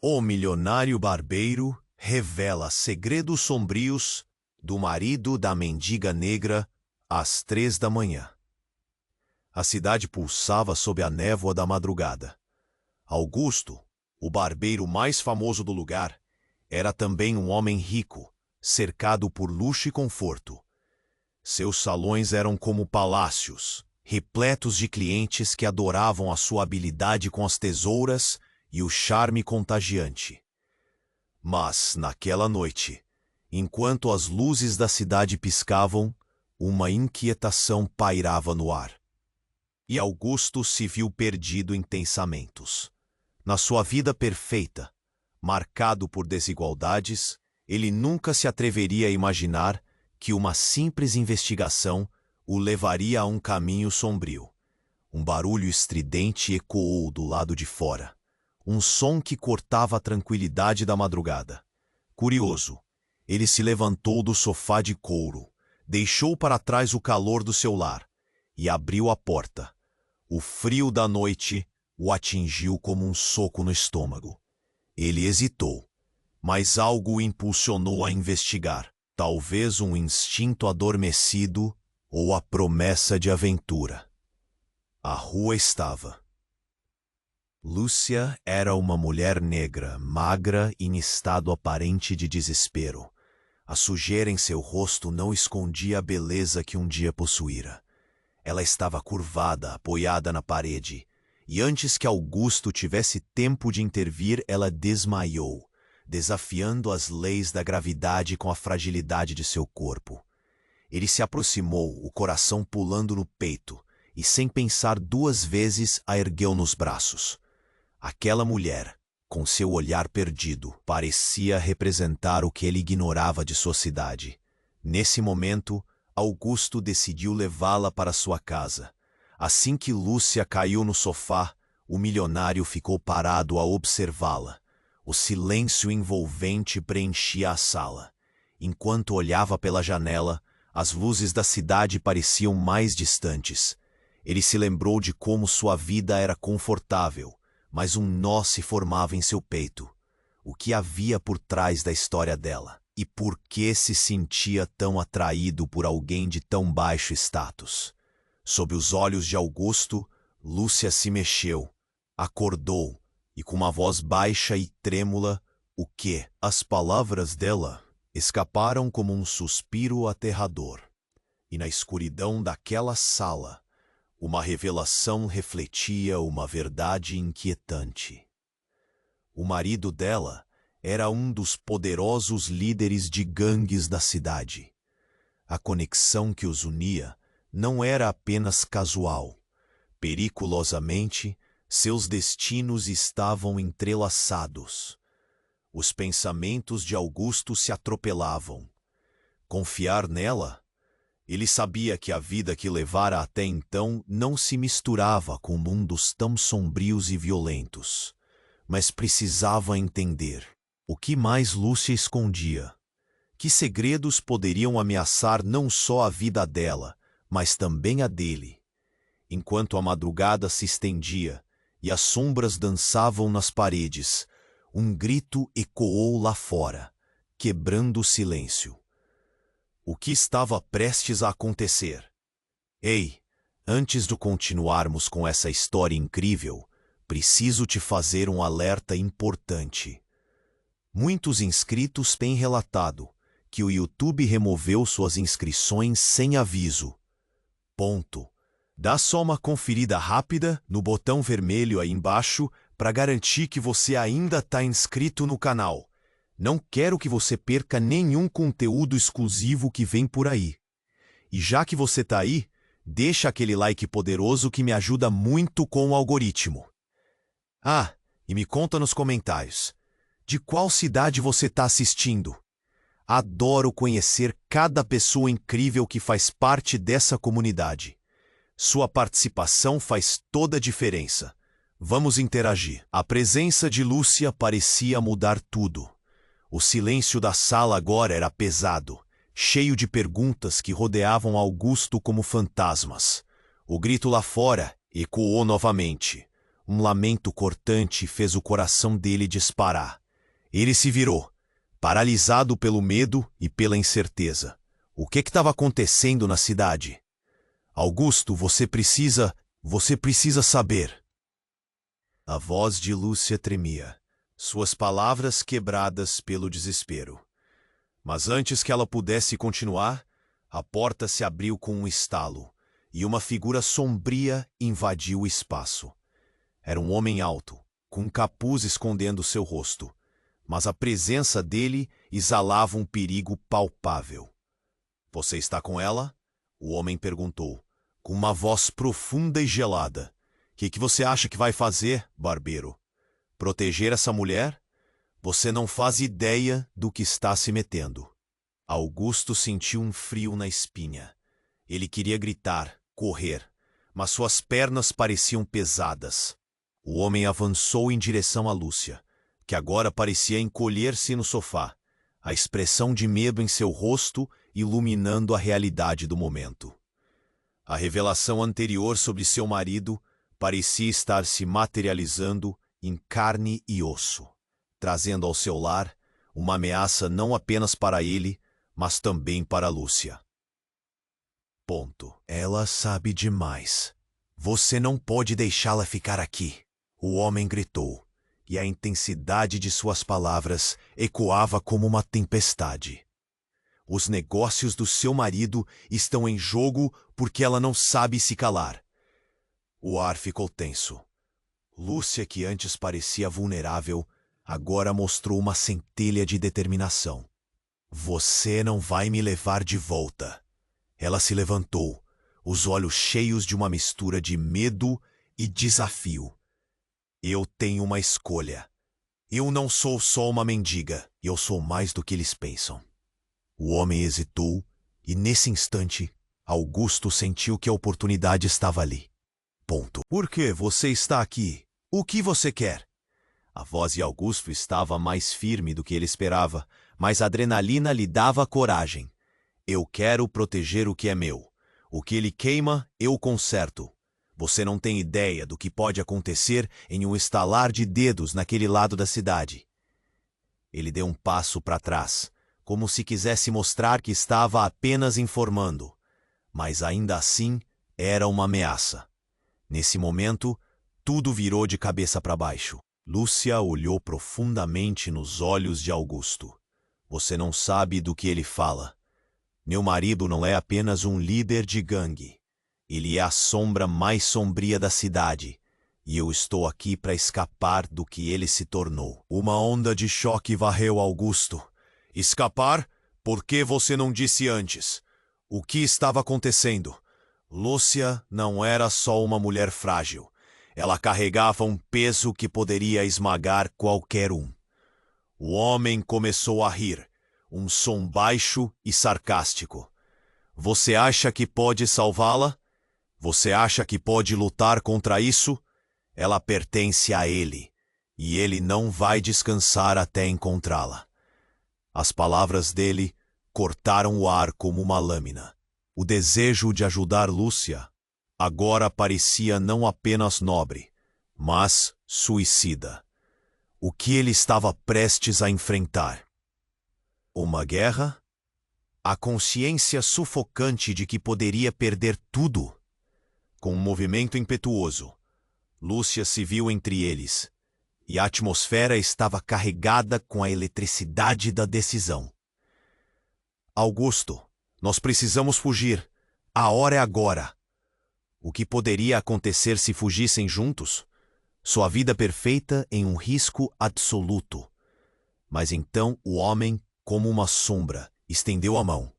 O milionário barbeiro revela segredos sombrios do marido da mendiga negra às 3 da manhã. A cidade pulsava sob a névoa da madrugada. Augusto, o barbeiro mais famoso do lugar, era também um homem rico, cercado por luxo e conforto. Seus salões eram como palácios, repletos de clientes que adoravam a sua habilidade com as tesouras e o charme contagiante. Mas, naquela noite, enquanto as luzes da cidade piscavam, uma inquietação pairava no ar. E Augusto se viu perdido em pensamentos. Na sua vida perfeita, marcado por desigualdades, ele nunca se atreveria a imaginar que uma simples investigação o levaria a um caminho sombrio. Um barulho estridente ecoou do lado de fora. Um som que cortava a tranquilidade da madrugada. Curioso, ele se levantou do sofá de couro, deixou para trás o calor do seu lar e abriu a porta. O frio da noite o atingiu como um soco no estômago. Ele hesitou, mas algo o impulsionou a investigar. Talvez um instinto adormecido ou a promessa de aventura. A rua estava. Lúcia era uma mulher negra, magra e em estado aparente de desespero. A sujeira em seu rosto não escondia a beleza que um dia possuíra. Ela estava curvada, apoiada na parede, e antes que Augusto tivesse tempo de intervir, ela desmaiou, desafiando as leis da gravidade com a fragilidade de seu corpo. Ele se aproximou, o coração pulando no peito, e sem pensar duas vezes a ergueu nos braços. Aquela mulher, com seu olhar perdido, parecia representar o que ele ignorava de sua cidade. Nesse momento, Augusto decidiu levá-la para sua casa. Assim que Lúcia caiu no sofá, o milionário ficou parado a observá-la. O silêncio envolvente preenchia a sala. Enquanto olhava pela janela, as luzes da cidade pareciam mais distantes. Ele se lembrou de como sua vida era confortável, mas um nó se formava em seu peito. O que havia por trás da história dela? E por que se sentia tão atraído por alguém de tão baixo status? Sob os olhos de Augusto, Lúcia se mexeu, acordou, e com uma voz baixa e trêmula, o quê? As palavras dela escaparam como um suspiro aterrador. E na escuridão daquela sala, uma revelação refletia uma verdade inquietante. O marido dela era um dos poderosos líderes de gangues da cidade. A conexão que os unia não era apenas casual. Periculosamente, seus destinos estavam entrelaçados. Os pensamentos de Augusto se atropelavam. Confiar nela? Ele sabia que a vida que levara até então não se misturava com mundos tão sombrios e violentos. Mas precisava entender. O que mais Lúcia escondia? Que segredos poderiam ameaçar não só a vida dela, mas também a dele? Enquanto a madrugada se estendia e as sombras dançavam nas paredes, um grito ecoou lá fora, quebrando o silêncio. O que estava prestes a acontecer? Ei, antes de continuarmos com essa história incrível, preciso te fazer um alerta importante. Muitos inscritos têm relatado que o YouTube removeu suas inscrições sem aviso. Ponto. Dá só uma conferida rápida no botão vermelho aí embaixo para garantir que você ainda está inscrito no canal. Não quero que você perca nenhum conteúdo exclusivo que vem por aí. E já que você está aí, deixa aquele like poderoso que me ajuda muito com o algoritmo. Ah, e me conta nos comentários, de qual cidade você está assistindo? Adoro conhecer cada pessoa incrível que faz parte dessa comunidade. Sua participação faz toda a diferença. Vamos interagir. A presença de Lúcia parecia mudar tudo. O silêncio da sala agora era pesado, cheio de perguntas que rodeavam Augusto como fantasmas. O grito lá fora ecoou novamente. Um lamento cortante fez o coração dele disparar. Ele se virou, paralisado pelo medo e pela incerteza. O que estava acontecendo na cidade? Augusto, você precisa saber. A voz de Lúcia tremia, suas palavras quebradas pelo desespero. Mas antes que ela pudesse continuar, a porta se abriu com um estalo, e uma figura sombria invadiu o espaço. Era um homem alto, com um capuz escondendo seu rosto, mas a presença dele exalava um perigo palpável. Você está com ela? O homem perguntou, com uma voz profunda e gelada. Que você acha que vai fazer, barbeiro? Proteger essa mulher? Você não faz ideia do que está se metendo. Augusto sentiu um frio na espinha. Ele queria gritar, correr, mas suas pernas pareciam pesadas. O homem avançou em direção a Lúcia, que agora parecia encolher-se no sofá, a expressão de medo em seu rosto iluminando a realidade do momento. A revelação anterior sobre seu marido parecia estar se materializando em carne e osso, trazendo ao seu lar uma ameaça não apenas para ele, mas também para Lúcia. Ela sabe demais. Você não pode deixá-la ficar aqui. O homem gritou, e a intensidade de suas palavras ecoava como uma tempestade. Os negócios do seu marido estão em jogo porque ela não sabe se calar. O ar ficou tenso. Lúcia, que antes parecia vulnerável, agora mostrou uma centelha de determinação. Você não vai me levar de volta. Ela se levantou, os olhos cheios de uma mistura de medo e desafio. Eu tenho uma escolha. Eu não sou só uma mendiga, eu sou mais do que eles pensam. O homem hesitou e, nesse instante, Augusto sentiu que a oportunidade estava ali. Por que você está aqui? O que você quer? A voz de Augusto estava mais firme do que ele esperava, mas a adrenalina lhe dava coragem. Eu quero proteger o que é meu. O que ele queima, eu conserto. Você não tem ideia do que pode acontecer em um estalar de dedos naquele lado da cidade. Ele deu um passo para trás, como se quisesse mostrar que estava apenas informando. Mas ainda assim, era uma ameaça. Nesse momento, tudo virou de cabeça para baixo. Lúcia olhou profundamente nos olhos de Augusto. Você não sabe do que ele fala. Meu marido não é apenas um líder de gangue. Ele é a sombra mais sombria da cidade. E eu estou aqui para escapar do que ele se tornou. Uma onda de choque varreu Augusto. Escapar? Por que você não disse antes? O que estava acontecendo? Lúcia não era só uma mulher frágil. Ela carregava um peso que poderia esmagar qualquer um. O homem começou a rir, um som baixo e sarcástico. Você acha que pode salvá-la? Você acha que pode lutar contra isso? Ela pertence a ele, e ele não vai descansar até encontrá-la. As palavras dele cortaram o ar como uma lâmina. O desejo de ajudar Lúcia agora parecia não apenas nobre, mas suicida. O que ele estava prestes a enfrentar? Uma guerra? A consciência sufocante de que poderia perder tudo? Com um movimento impetuoso, Lúcia se viu entre eles, e a atmosfera estava carregada com a eletricidade da decisão. Augusto, nós precisamos fugir. A hora é agora. O que poderia acontecer se fugissem juntos? Sua vida perfeita em um risco absoluto. Mas então o homem, como uma sombra, estendeu a mão.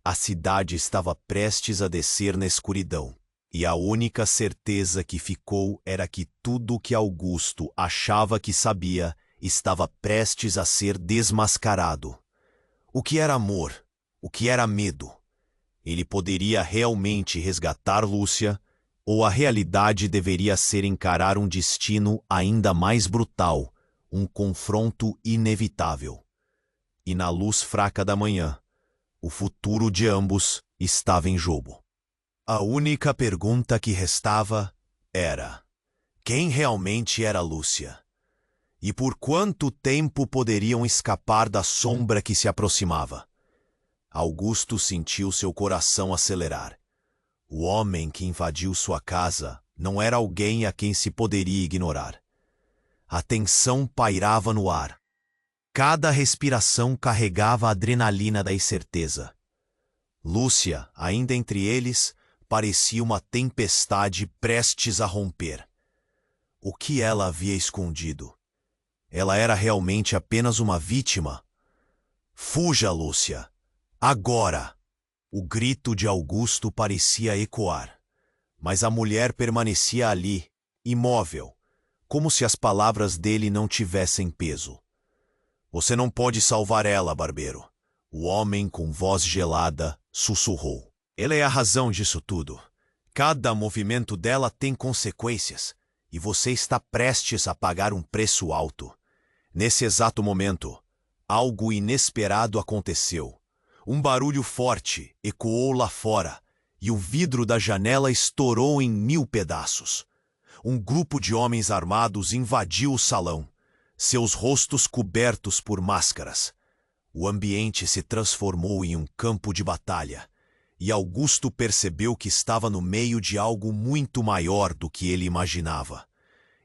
A cidade estava prestes a descer na escuridão, e a única certeza que ficou era que tudo o que Augusto achava que sabia estava prestes a ser desmascarado. O que era amor? O que era medo? Ele poderia realmente resgatar Lúcia, ou a realidade deveria ser encarar um destino ainda mais brutal, um confronto inevitável. E na luz fraca da manhã, o futuro de ambos estava em jogo. A única pergunta que restava era: Quem realmente era Lúcia? E por quanto tempo poderiam escapar da sombra que se aproximava? Augusto sentiu seu coração acelerar. O homem que invadiu sua casa não era alguém a quem se poderia ignorar. A tensão pairava no ar. Cada respiração carregava a adrenalina da incerteza. Lúcia, ainda entre eles, parecia uma tempestade prestes a romper. O que ela havia escondido? Ela era realmente apenas uma vítima? Fuja, Lúcia! Agora! O grito de Augusto parecia ecoar, mas a mulher permanecia ali, imóvel, como se as palavras dele não tivessem peso. Você não pode salvar ela, barbeiro. O homem com voz gelada sussurrou. Ela é a razão disso tudo. Cada movimento dela tem consequências, e você está prestes a pagar um preço alto. Nesse exato momento, algo inesperado aconteceu. Um barulho forte ecoou lá fora, e o vidro da janela estourou em 1000 pedaços. Um grupo de homens armados invadiu o salão, seus rostos cobertos por máscaras. O ambiente se transformou em um campo de batalha, e Augusto percebeu que estava no meio de algo muito maior do que ele imaginava.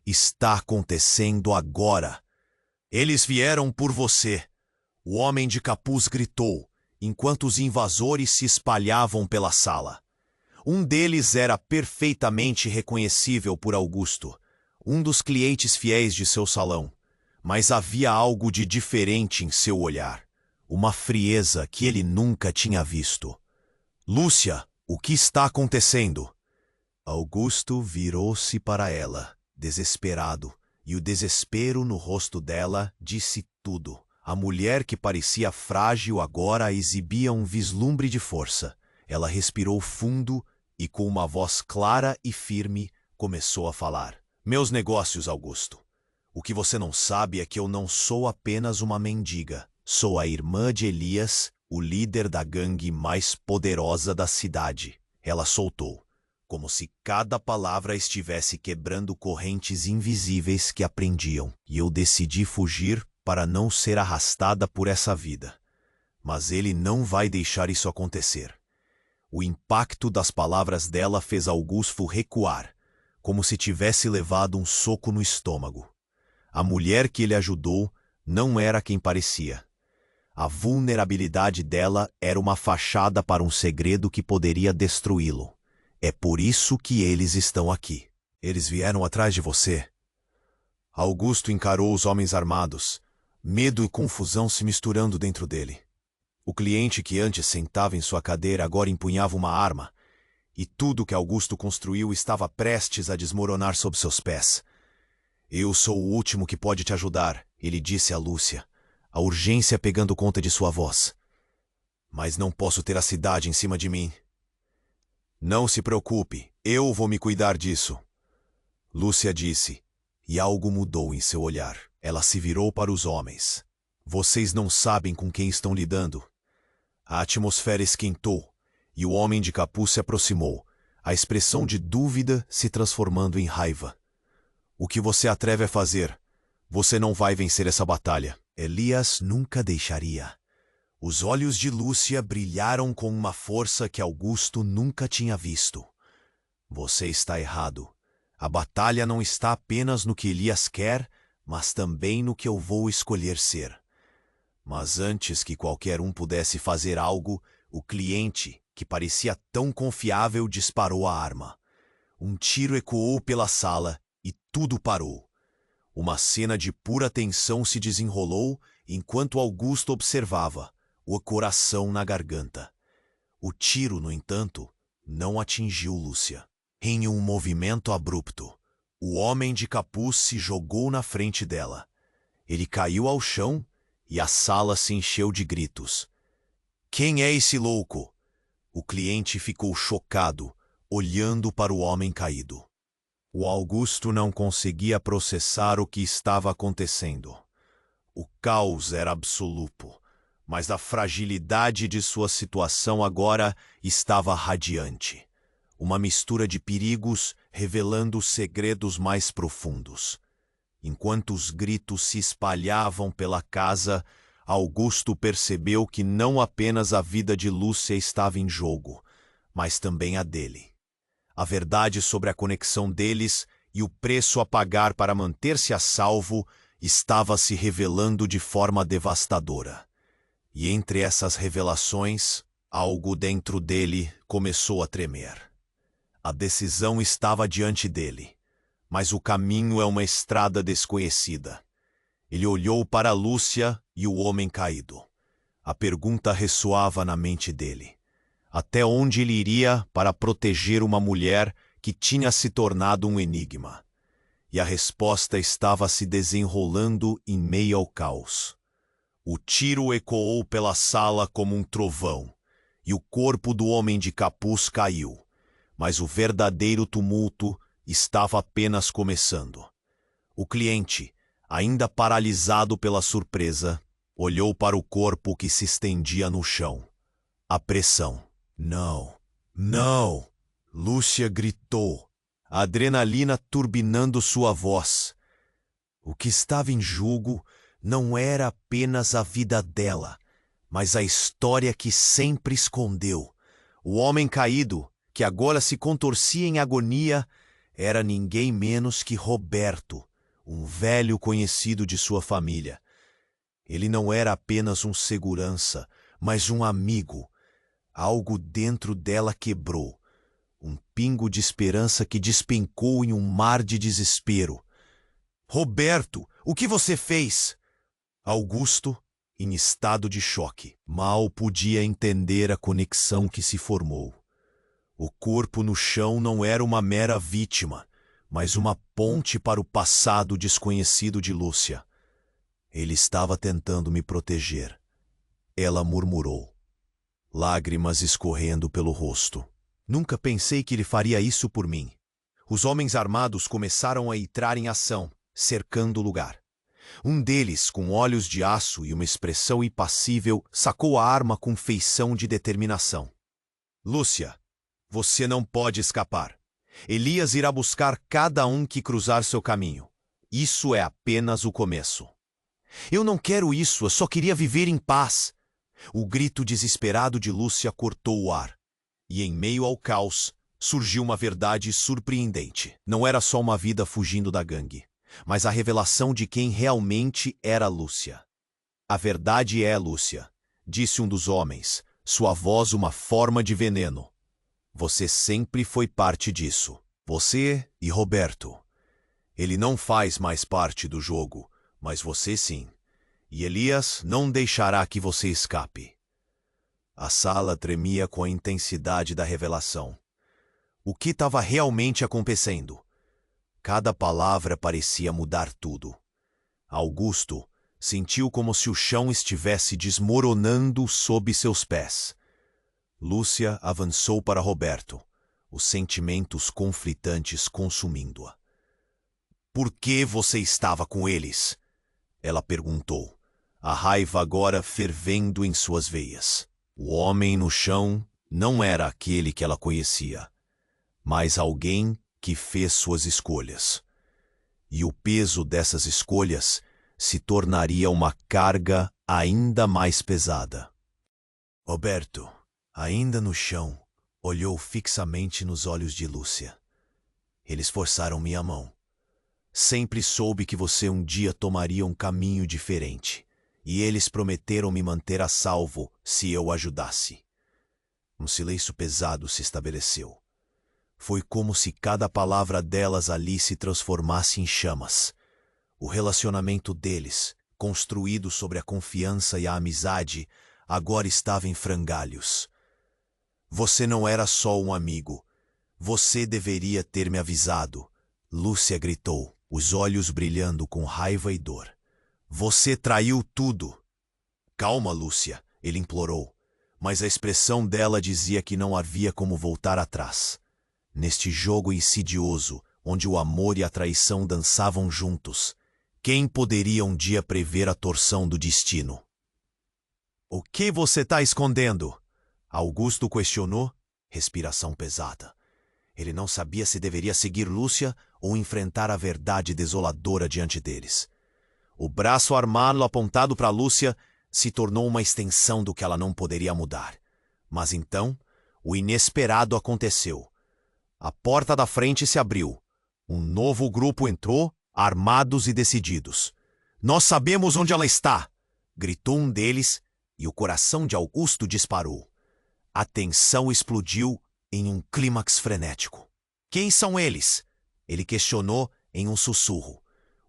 Está acontecendo agora. Eles vieram por você. O homem de capuz gritou, enquanto os invasores se espalhavam pela sala. Um deles era perfeitamente reconhecível por Augusto, um dos clientes fiéis de seu salão. Mas havia algo de diferente em seu olhar, uma frieza que ele nunca tinha visto. Lúcia, o que está acontecendo? Augusto virou-se para ela, desesperado, e o desespero no rosto dela disse tudo. A mulher que parecia frágil agora exibia um vislumbre de força. Ela respirou fundo e, com uma voz clara e firme, começou a falar. Meus negócios, Augusto. O que você não sabe é que eu não sou apenas uma mendiga. Sou a irmã de Elias, o líder da gangue mais poderosa da cidade. Ela soltou, como se cada palavra estivesse quebrando correntes invisíveis que a prendiam. E eu decidi fugir para não ser arrastada por essa vida. Mas ele não vai deixar isso acontecer. O impacto das palavras dela fez Augusto recuar, como se tivesse levado um soco no estômago. A mulher que ele ajudou não era quem parecia. A vulnerabilidade dela era uma fachada para um segredo que poderia destruí-lo. É por isso que eles estão aqui. Eles vieram atrás de você. Augusto encarou os homens armados, medo e confusão se misturando dentro dele. O cliente que antes sentava em sua cadeira agora empunhava uma arma, e tudo que Augusto construiu estava prestes a desmoronar sob seus pés. Eu sou o último que pode te ajudar, ele disse a Lúcia, a urgência pegando conta de sua voz. Mas não posso ter a cidade em cima de mim. Não se preocupe, eu vou me cuidar disso. Lúcia disse, e algo mudou em seu olhar. Ela se virou para os homens. Vocês não sabem com quem estão lidando. A atmosfera esquentou, e o homem de capuz se aproximou, a expressão de dúvida se transformando em raiva. O que você atreve a fazer? Você não vai vencer essa batalha. Elias nunca deixaria. Os olhos de Lúcia brilharam com uma força que Augusto nunca tinha visto. Você está errado. A batalha não está apenas no que Elias quer, mas também no que eu vou escolher ser. Mas antes que qualquer um pudesse fazer algo, o cliente, que parecia tão confiável, disparou a arma. Um tiro ecoou pela sala e tudo parou. Uma cena de pura tensão se desenrolou enquanto Augusto observava, o coração na garganta. O tiro, no entanto, não atingiu Lúcia. Em um movimento abrupto, o homem de capuz se jogou na frente dela. Ele caiu ao chão e a sala se encheu de gritos. Quem é esse louco? O cliente ficou chocado, olhando para o homem caído. O Augusto não conseguia processar o que estava acontecendo. O caos era absoluto, mas a fragilidade de sua situação agora estava radiante. uma mistura de perigos revelando os segredos mais profundos. Enquanto os gritos se espalhavam pela casa, Augusto percebeu que não apenas a vida de Lúcia estava em jogo, mas também a dele. A verdade sobre a conexão deles e o preço a pagar para manter-se a salvo estava se revelando de forma devastadora. E entre essas revelações, algo dentro dele começou a tremer. A decisão estava diante dele, mas o caminho é uma estrada desconhecida. Ele olhou para Lúcia e o homem caído. A pergunta ressoava na mente dele. Até onde ele iria para proteger uma mulher que tinha se tornado um enigma? E a resposta estava se desenrolando em meio ao caos. O tiro ecoou pela sala como um trovão, e o corpo do homem de capuz caiu. Mas o verdadeiro tumulto estava apenas começando. O cliente, ainda paralisado pela surpresa, olhou para o corpo que se estendia no chão. A pressão. Não, não! Lúcia gritou, a adrenalina turbinando sua voz. O que estava em jogo não era apenas a vida dela, mas a história que sempre escondeu. O homem caído, que agora se contorcia em agonia, era ninguém menos que Roberto, um velho conhecido de sua família. Ele não era apenas um segurança, mas um amigo. Algo dentro dela quebrou. Um pingo de esperança que despencou em um mar de desespero. Roberto, o que você fez? Augusto, em estado de choque, mal podia entender a conexão que se formou. O corpo no chão não era uma mera vítima, mas uma ponte para o passado desconhecido de Lúcia. Ele estava tentando me proteger. Ela murmurou, lágrimas escorrendo pelo rosto. Nunca pensei que ele faria isso por mim. Os homens armados começaram a entrar em ação, cercando o lugar. Um deles, com olhos de aço e uma expressão impassível, sacou a arma com feição de determinação. Lúcia, você não pode escapar. Elias irá buscar cada um que cruzar seu caminho. Isso é apenas o começo. Eu não quero isso, eu só queria viver em paz. O grito desesperado de Lúcia cortou o ar. E em meio ao caos, surgiu uma verdade surpreendente. Não era só uma vida fugindo da gangue, mas a revelação de quem realmente era Lúcia. A verdade é, Lúcia, disse um dos homens, sua voz uma forma de veneno. Você sempre foi parte disso. Você e Roberto. Ele não faz mais parte do jogo, mas você sim. E Elias não deixará que você escape. A sala tremia com a intensidade da revelação. O que estava realmente acontecendo? Cada palavra parecia mudar tudo. Augusto sentiu como se o chão estivesse desmoronando sob seus pés. Lúcia avançou para Roberto, os sentimentos conflitantes consumindo-a. Por que você estava com eles? Ela perguntou, a raiva agora fervendo em suas veias. O homem no chão não era aquele que ela conhecia, mas alguém que fez suas escolhas. E o peso dessas escolhas se tornaria uma carga ainda mais pesada. Roberto, ainda no chão, olhou fixamente nos olhos de Lúcia. Eles forçaram minha mão. Sempre soube que você um dia tomaria um caminho diferente, e eles prometeram me manter a salvo se eu ajudasse. Um silêncio pesado se estabeleceu. Foi como se cada palavra delas ali se transformasse em chamas. O relacionamento deles, construído sobre a confiança e a amizade, agora estava em frangalhos. Você não era só um amigo. Você deveria ter me avisado. Lúcia gritou, os olhos brilhando com raiva e dor. Você traiu tudo. Calma, Lúcia, ele implorou, mas a expressão dela dizia que não havia como voltar atrás. Neste jogo insidioso, onde o amor e a traição dançavam juntos, quem poderia um dia prever a torção do destino? O que você está escondendo? Augusto questionou, respiração pesada. Ele não sabia se deveria seguir Lúcia ou enfrentar a verdade desoladora diante deles. O braço armado apontado para Lúcia se tornou uma extensão do que ela não poderia mudar. Mas então, o inesperado aconteceu. A porta da frente se abriu. Um novo grupo entrou, armados e decididos. "Nós sabemos onde ela está!" gritou um deles, e o coração de Augusto disparou. A tensão explodiu em um clímax frenético. "Quem são eles?" ele questionou em um sussurro,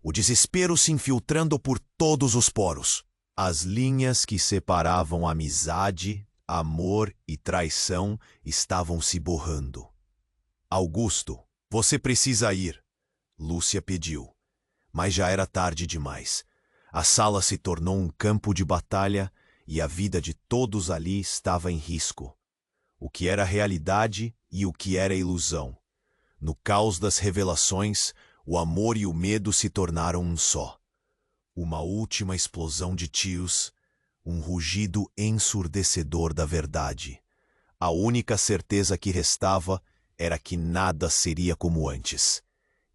o desespero se infiltrando por todos os poros. As linhas que separavam amizade, amor e traição estavam se borrando. "Augusto, você precisa ir", Lúcia pediu. Mas já era tarde demais. A sala se tornou um campo de batalha e a vida de todos ali estava em risco. O que era realidade e o que era ilusão. No caos das revelações, o amor e o medo se tornaram um só. Uma última explosão de tiros, um rugido ensurdecedor da verdade. A única certeza que restava era que nada seria como antes.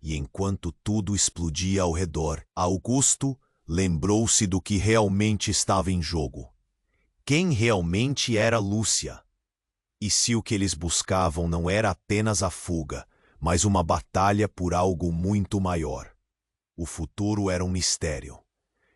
E enquanto tudo explodia ao redor, Augusto lembrou-se do que realmente estava em jogo. Quem realmente era Lúcia? E se o que eles buscavam não era apenas a fuga, mas uma batalha por algo muito maior? O futuro era um mistério,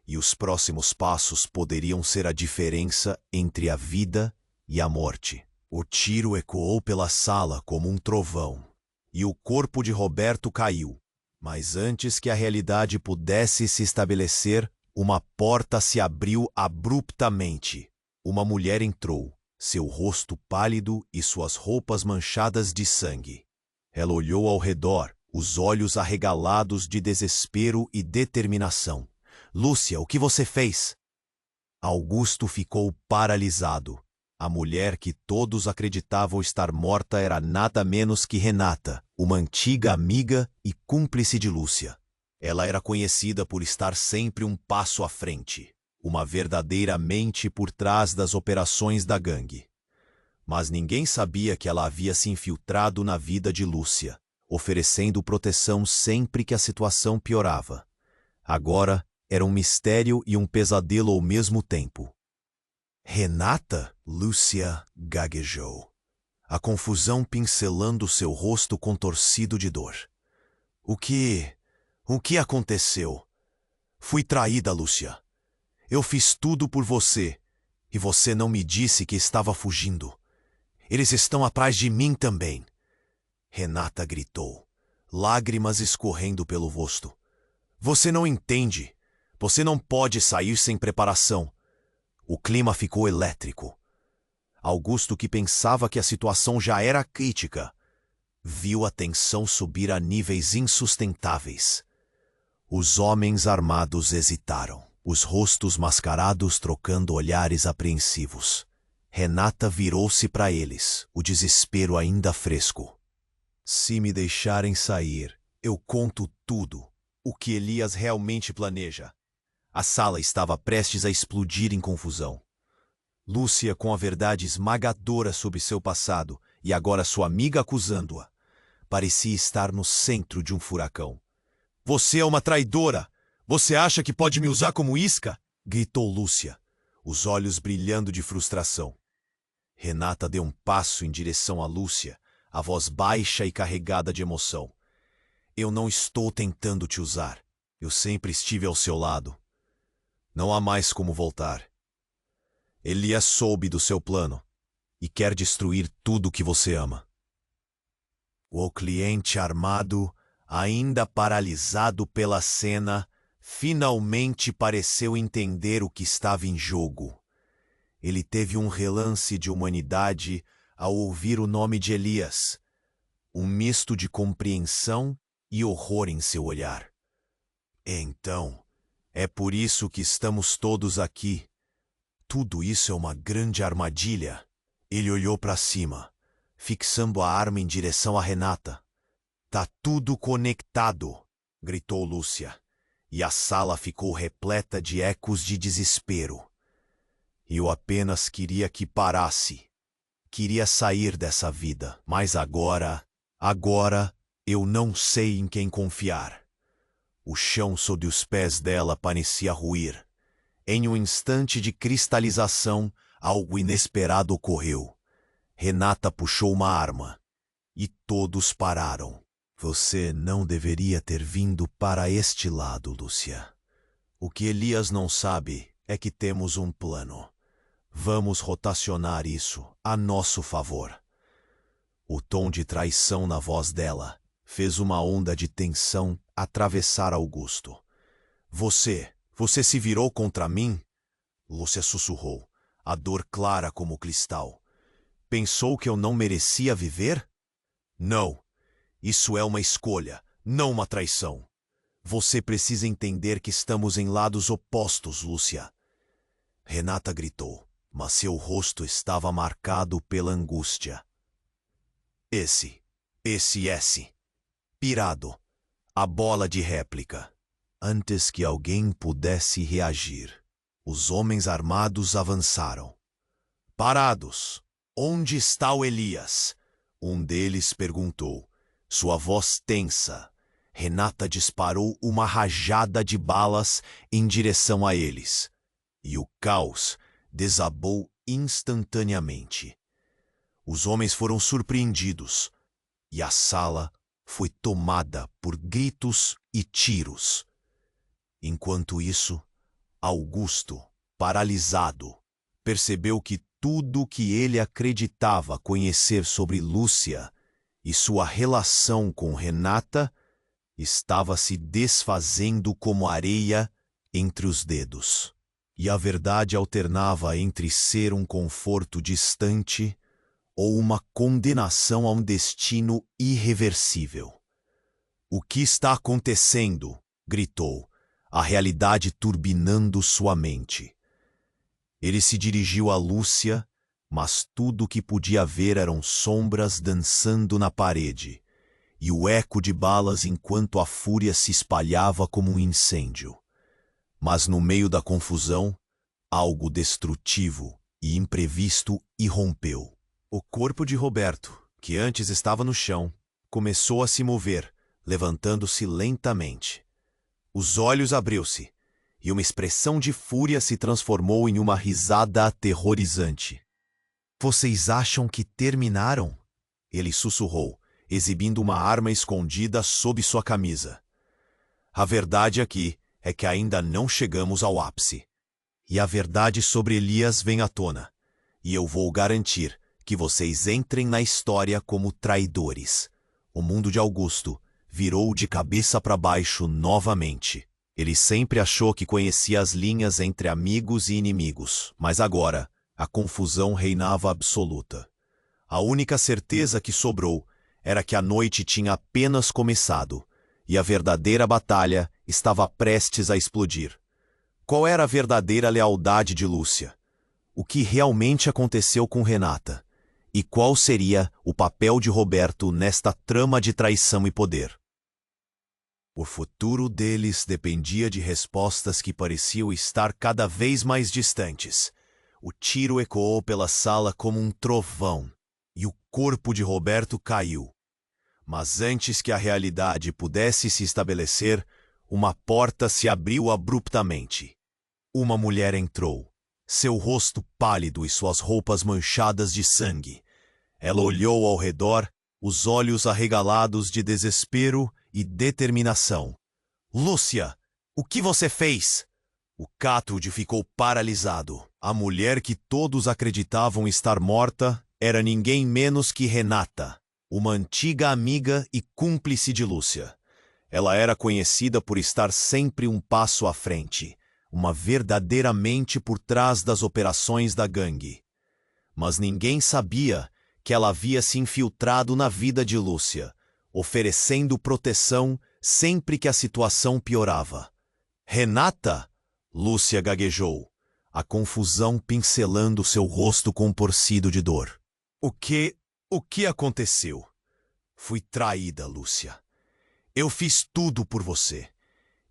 e os próximos passos poderiam ser a diferença entre a vida e a morte. O tiro ecoou pela sala como um trovão, e o corpo de Roberto caiu. Mas antes que a realidade pudesse se estabelecer, uma porta se abriu abruptamente. Uma mulher entrou, seu rosto pálido e suas roupas manchadas de sangue. Ela olhou ao redor, os olhos arregalados de desespero e determinação. "Lúcia, o que você fez?" Augusto ficou paralisado. A mulher que todos acreditavam estar morta era nada menos que Renata, uma antiga amiga e cúmplice de Lúcia. Ela era conhecida por estar sempre um passo à frente, uma verdadeira mente por trás das operações da gangue. Mas ninguém sabia que ela havia se infiltrado na vida de Lúcia, oferecendo proteção sempre que a situação piorava. Agora era um mistério e um pesadelo ao mesmo tempo. "Renata?" Lúcia gaguejou, a confusão pincelando seu rosto contorcido de dor. O que aconteceu?" "Fui traída, Lúcia. Eu fiz tudo por você, e você não me disse que estava fugindo. Eles estão atrás de mim também." Renata gritou, lágrimas escorrendo pelo rosto. "Você não entende. Você não pode sair sem preparação." O clima ficou elétrico. Augusto, que pensava que a situação já era crítica, viu a tensão subir a níveis insustentáveis. Os homens armados hesitaram, os rostos mascarados trocando olhares apreensivos. Renata virou-se para eles, o desespero ainda fresco. "Se me deixarem sair, eu conto tudo, o que Elias realmente planeja." A sala estava prestes a explodir em confusão. Lúcia, com a verdade esmagadora sobre seu passado e agora sua amiga acusando-a, parecia estar no centro de um furacão. "Você é uma traidora! Você acha que pode me usar como isca?" gritou Lúcia, os olhos brilhando de frustração. Renata deu um passo em direção a Lúcia, a voz baixa e carregada de emoção. "Eu não estou tentando te usar. Eu sempre estive ao seu lado. Não há mais como voltar. Elias soube do seu plano e quer destruir tudo o que você ama." O cliente armado, ainda paralisado pela cena, finalmente pareceu entender o que estava em jogo. Ele teve um relance de humanidade ao ouvir o nome de Elias, um misto de compreensão e horror em seu olhar. "Então, é por isso que estamos todos aqui. Tudo isso é uma grande armadilha." Ele olhou para cima, fixando a arma em direção a Renata. "Tá tudo conectado", gritou Lúcia, e a sala ficou repleta de ecos de desespero. "Eu apenas queria que parasse. Queria sair dessa vida, mas agora Agora eu não sei em quem confiar. O chão sob os pés dela parecia ruir. Em um instante de cristalização, algo inesperado ocorreu. Renata puxou uma arma. E todos pararam. Você não deveria ter vindo para este lado, Lúcia. O que Elias não sabe é que temos um plano. Vamos rotacionar isso a nosso favor. O tom de traição na voz dela fez uma onda de tensão atravessar Augusto. Você se virou contra mim? Lúcia sussurrou, a dor clara como cristal. Pensou que eu não merecia viver? Não. Isso é uma escolha, não uma traição. Você precisa entender que estamos em lados opostos, Lúcia. Renata gritou, mas seu rosto estava marcado pela angústia. Esse. Pirado. A bola de réplica. Antes que alguém pudesse reagir, os homens armados avançaram. Parados. Onde está o Elias? Um deles perguntou, sua voz tensa. Renata disparou uma rajada de balas em direção a eles. E o caos desabou instantaneamente. Os homens foram surpreendidos, e a sala foi tomada por gritos e tiros. Enquanto isso, Augusto, paralisado, percebeu que tudo que ele acreditava conhecer sobre Lúcia e sua relação com Renata estava se desfazendo como areia entre os dedos. E a verdade alternava entre ser um conforto distante ou uma condenação a um destino irreversível. O que está acontecendo? Gritou, a realidade turbinando sua mente. Ele se dirigiu a Lúcia, mas tudo o que podia ver eram sombras dançando na parede, e o eco de balas enquanto a fúria se espalhava como um incêndio. Mas no meio da confusão, algo destrutivo e imprevisto irrompeu. O corpo de Roberto, que antes estava no chão, começou a se mover, levantando-se lentamente. Os olhos abriu-se, e uma expressão de fúria se transformou em uma risada aterrorizante. Vocês acham que terminaram? Ele sussurrou, exibindo uma arma escondida sob sua camisa. A verdade aqui é que ainda não chegamos ao ápice. E a verdade sobre Elias vem à tona, e eu vou garantir que vocês entrem na história como traidores. O mundo de Augusto virou de cabeça para baixo novamente. Ele sempre achou que conhecia as linhas entre amigos e inimigos, mas agora a confusão reinava absoluta. A única certeza que sobrou era que a noite tinha apenas começado e a verdadeira batalha estava prestes a explodir. Qual era a verdadeira lealdade de Lúcia? O que realmente aconteceu com Renata? E qual seria o papel de Roberto nesta trama de traição e poder? O futuro deles dependia de respostas que pareciam estar cada vez mais distantes. O tiro ecoou pela sala como um trovão, e o corpo de Roberto caiu. Mas antes que a realidade pudesse se estabelecer, uma porta se abriu abruptamente. Uma mulher entrou, seu rosto pálido e suas roupas manchadas de sangue. Ela olhou ao redor, os olhos arregalados de desespero e determinação. Lúcia, o que você fez? O Catrude ficou paralisado. A mulher que todos acreditavam estar morta era ninguém menos que Renata, uma antiga amiga e cúmplice de Lúcia. Ela era conhecida por estar sempre um passo à frente, uma verdadeira mente por trás das operações da gangue. Mas ninguém sabia que ela havia se infiltrado na vida de Lúcia, oferecendo proteção sempre que a situação piorava. Renata? Lúcia gaguejou, a confusão pincelando seu rosto contorcido de dor. O que aconteceu? Fui traída, Lúcia. Eu fiz tudo por você.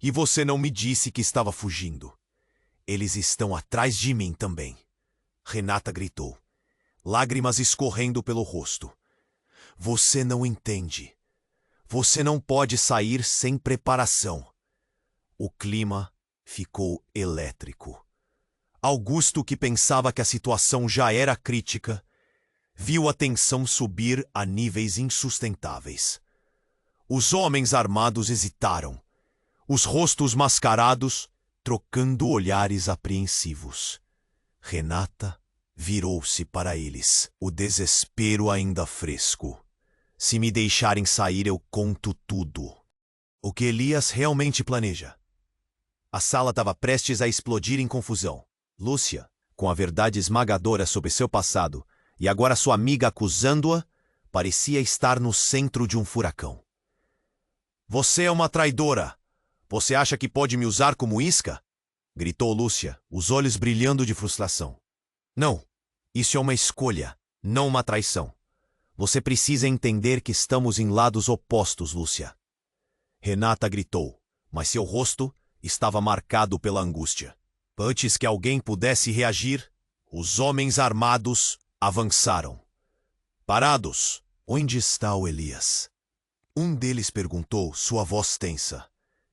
E você não me disse que estava fugindo. Eles estão atrás de mim também. Renata gritou, lágrimas escorrendo pelo rosto. Você não entende. Você não pode sair sem preparação. O clima ficou elétrico. Augusto, que pensava que a situação já era crítica, viu a tensão subir a níveis insustentáveis. Os homens armados hesitaram, os rostos mascarados trocando olhares apreensivos. Renata virou-se para eles, o desespero ainda fresco. Se me deixarem sair, eu conto tudo. O que Elias realmente planeja? A sala estava prestes a explodir em confusão. Lúcia, com a verdade esmagadora sobre seu passado, e agora sua amiga acusando-a, parecia estar no centro de um furacão. Você é uma traidora! Você acha que pode me usar como isca? Gritou Lúcia, os olhos brilhando de frustração. Não, isso é uma escolha, não uma traição. Você precisa entender que estamos em lados opostos, Lúcia. Renata gritou, mas seu rosto estava marcado pela angústia. Antes que alguém pudesse reagir, os homens armados avançaram. Parados! Onde está o Elias? Um deles perguntou, sua voz tensa.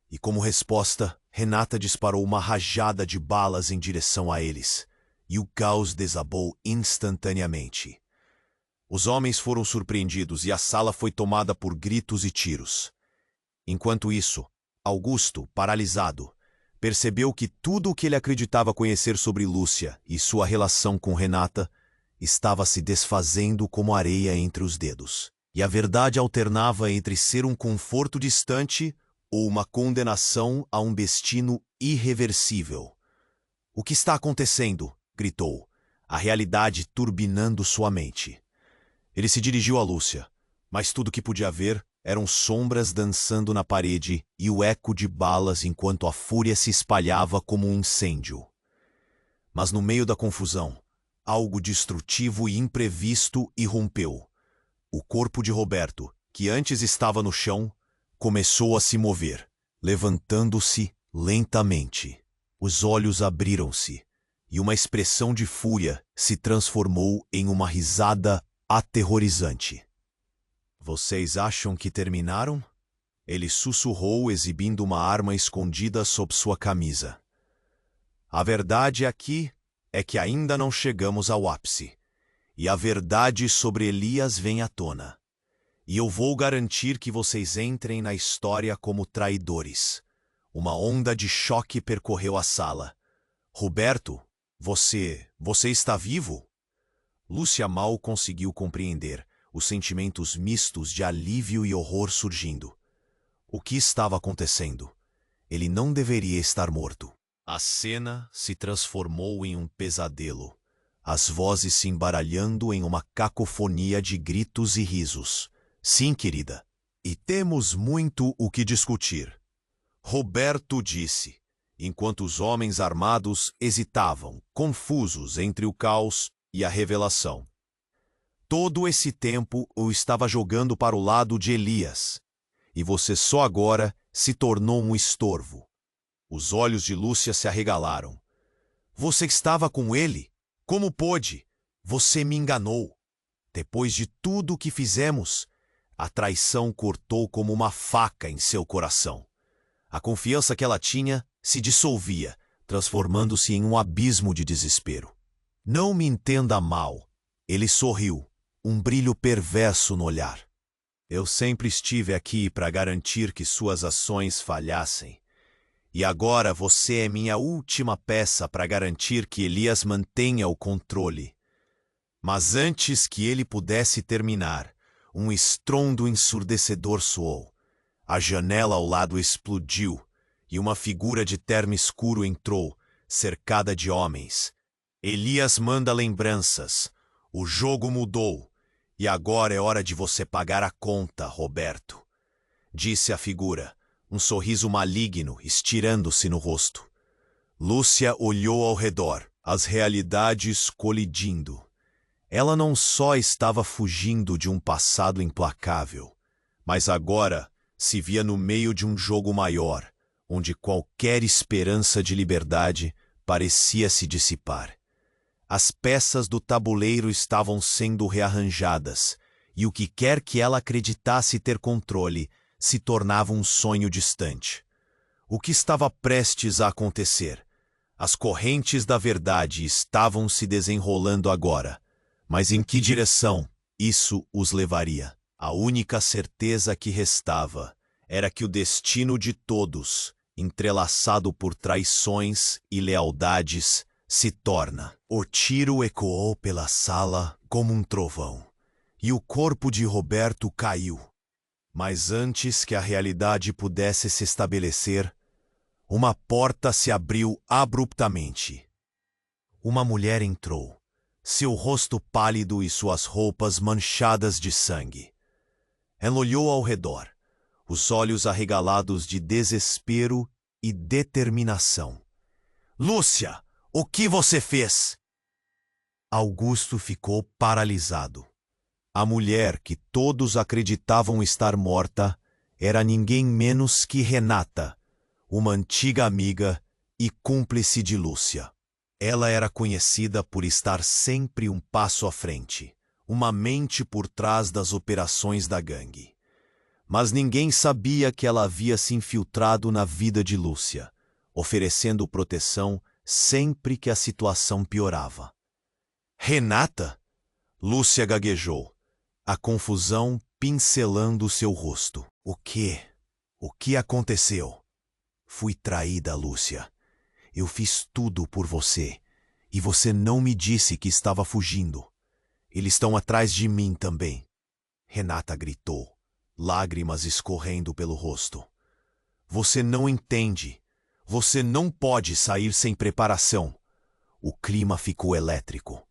E como resposta, Renata disparou uma rajada de balas em direção a eles, e o caos desabou instantaneamente. Os homens foram surpreendidos e a sala foi tomada por gritos e tiros. Enquanto isso, Augusto, paralisado, percebeu que tudo o que ele acreditava conhecer sobre Lúcia e sua relação com Renata estava se desfazendo como areia entre os dedos. E a verdade alternava entre ser um conforto distante ou uma condenação a um destino irreversível. O que está acontecendo? Gritou, a realidade turbinando sua mente. Ele se dirigiu a Lúcia, mas tudo que podia ver eram sombras dançando na parede e o eco de balas enquanto a fúria se espalhava como um incêndio. Mas no meio da confusão, algo destrutivo e imprevisto irrompeu. O corpo de Roberto, que antes estava no chão, começou a se mover, levantando-se lentamente. Os olhos abriram-se e uma expressão de fúria se transformou em uma risada aterrorizante. Vocês acham que terminaram? Ele sussurrou, exibindo uma arma escondida sob sua camisa. A verdade aqui é que ainda não chegamos ao ápice, e a verdade sobre Elias vem à tona. E eu vou garantir que vocês entrem na história como traidores. Uma onda de choque percorreu a sala. Roberto, você está vivo? Lúcia mal conseguiu compreender os sentimentos mistos de alívio e horror surgindo. O que estava acontecendo? Ele não deveria estar morto. A cena se transformou em um pesadelo, as vozes se embaralhando em uma cacofonia de gritos e risos. Sim, querida, e temos muito o que discutir. Roberto disse, enquanto os homens armados hesitavam, confusos entre o caos e a revelação. Todo esse tempo eu estava jogando para o lado de Elias, e você só agora se tornou um estorvo. Os olhos de Lúcia se arregalaram. Você estava com ele? Como pôde? Você me enganou. Depois de tudo o que fizemos, a traição cortou como uma faca em seu coração. A confiança que ela tinha se dissolvia, transformando-se em um abismo de desespero. Não me entenda mal. Ele sorriu, um brilho perverso no olhar. Eu sempre estive aqui para garantir que suas ações falhassem. E agora você é minha última peça para garantir que Elias mantenha o controle. Mas antes que ele pudesse terminar, um estrondo ensurdecedor soou. A janela ao lado explodiu e uma figura de terno escuro entrou, cercada de homens. Elias manda lembranças. O jogo mudou. E agora é hora de você pagar a conta, Roberto. Disse a figura, um sorriso maligno estirando-se no rosto. Lúcia olhou ao redor, as realidades colidindo. Ela não só estava fugindo de um passado implacável, mas agora se via no meio de um jogo maior, onde qualquer esperança de liberdade parecia se dissipar. As peças do tabuleiro estavam sendo rearranjadas, e o que quer que ela acreditasse ter controle se tornava um sonho distante. O que estava prestes a acontecer? As correntes da verdade estavam se desenrolando agora. Mas em que direção isso os levaria? A única certeza que restava era que o destino de todos, entrelaçado por traições e lealdades, se torna. O tiro ecoou pela sala como um trovão, e o corpo de Roberto caiu. Mas antes que a realidade pudesse se estabelecer, uma porta se abriu abruptamente. Uma mulher entrou, seu rosto pálido e suas roupas manchadas de sangue. Ela olhou ao redor, os olhos arregalados de desespero e determinação. Lúcia, o que você fez? Augusto ficou paralisado. A mulher que todos acreditavam estar morta era ninguém menos que Renata, uma antiga amiga e cúmplice de Lúcia. Ela era conhecida por estar sempre um passo à frente, uma mente por trás das operações da gangue. Mas ninguém sabia que ela havia se infiltrado na vida de Lúcia, oferecendo proteção sempre que a situação piorava. Renata? Lúcia gaguejou, a confusão pincelando seu rosto. O quê? O que aconteceu? Fui traída, Lúcia. Eu fiz tudo por você, e você não me disse que estava fugindo. Eles estão atrás de mim também. Renata gritou, lágrimas escorrendo pelo rosto. Você não entende. Você não pode sair sem preparação. O clima ficou elétrico.